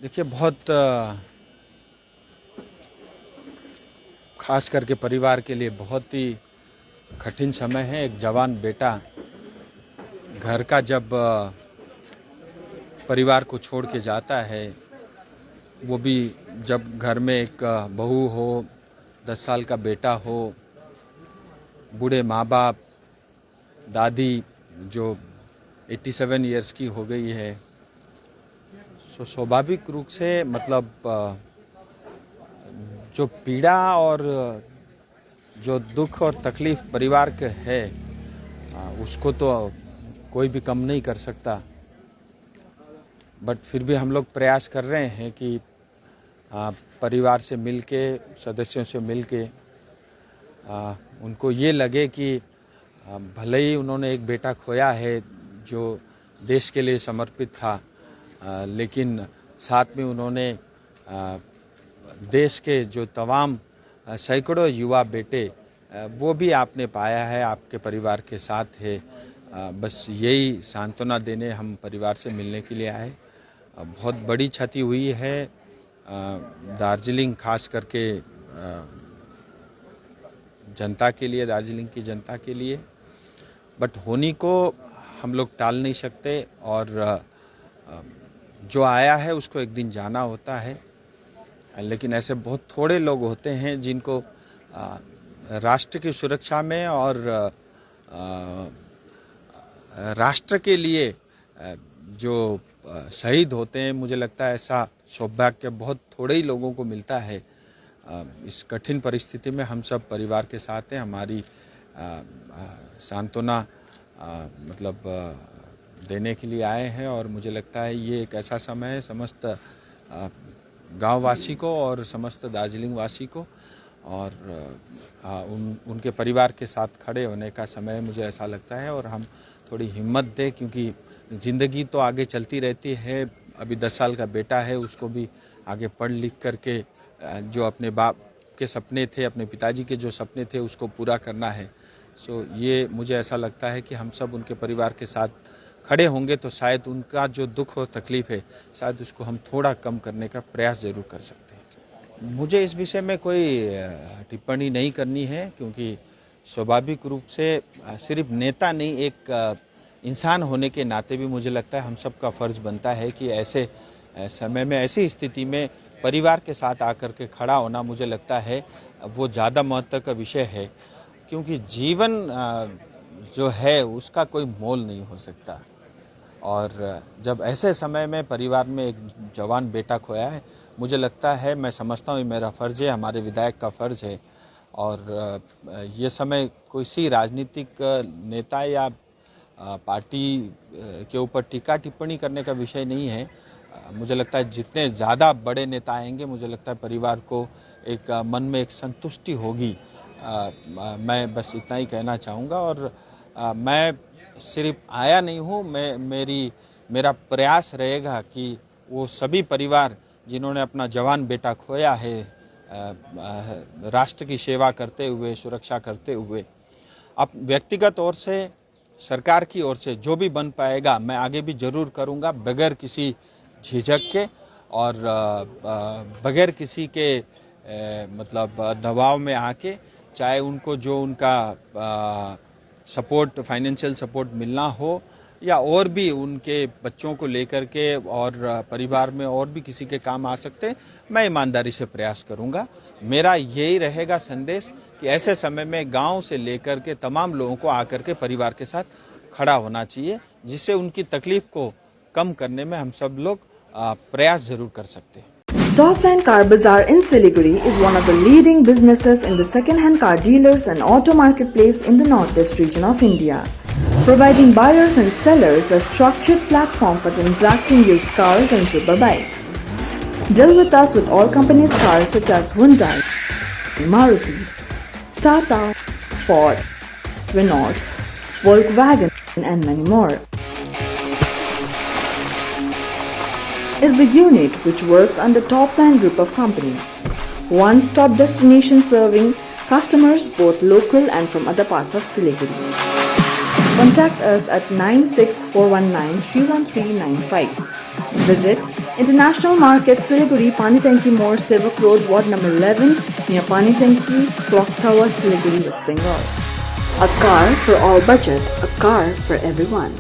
देखिए बहुत खास करके परिवार के लिए बहुत ही कठिन समय है। एक जवान बेटा घर का जब परिवार को छोड़ के जाता है, वो भी जब घर में एक बहू हो, 10 साल का बेटा हो, बूढ़े माँ बाप, दादी जो 87 इयर्स की हो गई है, सो स्वाभाविक रूप से मतलब जो पीड़ा और जो दुख और तकलीफ परिवार के है उसको तो कोई भी कम नहीं कर सकता। बट फिर भी हम लोग प्रयास कर रहे हैं कि परिवार से मिलके, सदस्यों से मिलके उनको ये लगे कि भले ही उन्होंने एक बेटा खोया है जो देश के लिए समर्पित था, लेकिन साथ में उन्होंने देश के जो तमाम सैकड़ों युवा बेटे वो भी आपने पाया है, आपके परिवार के साथ है। बस यही सांत्वना देने हम परिवार से मिलने के लिए आए। बहुत बड़ी क्षति हुई है दार्जिलिंग, खास करके जनता के लिए, दार्जिलिंग की जनता के लिए। बट होनी को हम लोग टाल नहीं सकते और जो आया है उसको एक दिन जाना होता है। लेकिन ऐसे बहुत थोड़े लोग होते हैं जिनको राष्ट्र की सुरक्षा में और राष्ट्र के लिए जो शहीद होते हैं, मुझे लगता है ऐसा सौभाग्य बहुत थोड़े ही लोगों को मिलता है। इस कठिन परिस्थिति में हम सब परिवार के साथ हैं। हमारी सांत्वना मतलब देने के लिए आए हैं और मुझे लगता है ये एक ऐसा समय है समस्त गांववासी को और समस्त दार्जिलिंग वासी को और उनके परिवार के साथ खड़े होने का समय मुझे ऐसा लगता है। और हम थोड़ी हिम्मत दें, क्योंकि ज़िंदगी तो आगे चलती रहती है। अभी 10 साल का बेटा है, उसको भी आगे पढ़ लिख करके जो अपने बाप के सपने थे, अपने पिताजी के जो सपने थे, उसको पूरा करना है। सो ये मुझे ऐसा लगता है कि हम सब उनके परिवार के साथ खड़े होंगे तो शायद उनका जो दुख और तकलीफ़ है, शायद उसको हम थोड़ा कम करने का प्रयास ज़रूर कर सकते हैं। मुझे इस विषय में कोई टिप्पणी नहीं करनी है, क्योंकि स्वाभाविक रूप से सिर्फ नेता नहीं, एक इंसान होने के नाते भी मुझे लगता है हम सब का फ़र्ज़ बनता है कि ऐसे समय में, ऐसी स्थिति में परिवार के साथ आकर के खड़ा होना, मुझे लगता है वो ज़्यादा महत्व का विषय है। क्योंकि जीवन जो है उसका कोई मोल नहीं हो सकता। और जब ऐसे समय में परिवार में एक जवान बेटा खोया है, मुझे लगता है, मैं समझता हूँ ये मेरा फ़र्ज़ है, हमारे विधायक का फ़र्ज़ है। और ये समय कोई सी राजनीतिक नेता या पार्टी के ऊपर टीका टिप्पणी करने का विषय नहीं है। मुझे लगता है जितने ज़्यादा बड़े नेता आएंगे, मुझे लगता है परिवार को एक मन में एक संतुष्टि होगी। मैं बस इतना ही कहना चाहूँगा। और मैं सिर्फ आया नहीं हूँ, मेरा प्रयास रहेगा कि वो सभी परिवार जिन्होंने अपना जवान बेटा खोया है, राष्ट्र की सेवा करते हुए, सुरक्षा करते हुए, अब व्यक्तिगत ओर से, सरकार की ओर से जो भी बन पाएगा मैं आगे भी ज़रूर करूँगा, बगैर किसी झिझक के और बगैर किसी के मतलब दबाव में आके, चाहे उनको जो उनका सपोर्ट, फाइनेंशियल सपोर्ट मिलना हो या और भी उनके बच्चों को लेकर के और परिवार में और भी किसी के काम आ सकते, मैं ईमानदारी से प्रयास करूंगा। मेरा यही रहेगा संदेश कि ऐसे समय में गांव से लेकर के तमाम लोगों को आकर के परिवार के साथ खड़ा होना चाहिए, जिससे उनकी तकलीफ को कम करने में हम सब लोग प्रयास जरूर कर सकते हैं। Topline Car Bazaar in Siliguri is one of the leading businesses in the second-hand car dealers and auto marketplace in the northeast region of India, providing buyers and sellers a structured platform for transacting used cars and super bikes. Deal with us with all companies' cars such as Hyundai, Maruti, Tata, Ford, Renault, Volkswagen and many more. Is the unit which works under Topline Group of companies. One-stop destination serving customers both local and from other parts of Siliguri. Contact us at 96419 31395. Visit International Market, Siliguri, Panitanki More, Sevak Road, Ward number 11, near Panitanki, Clock Tower, Siliguri, West Bengal. A car for all budget, a car for everyone.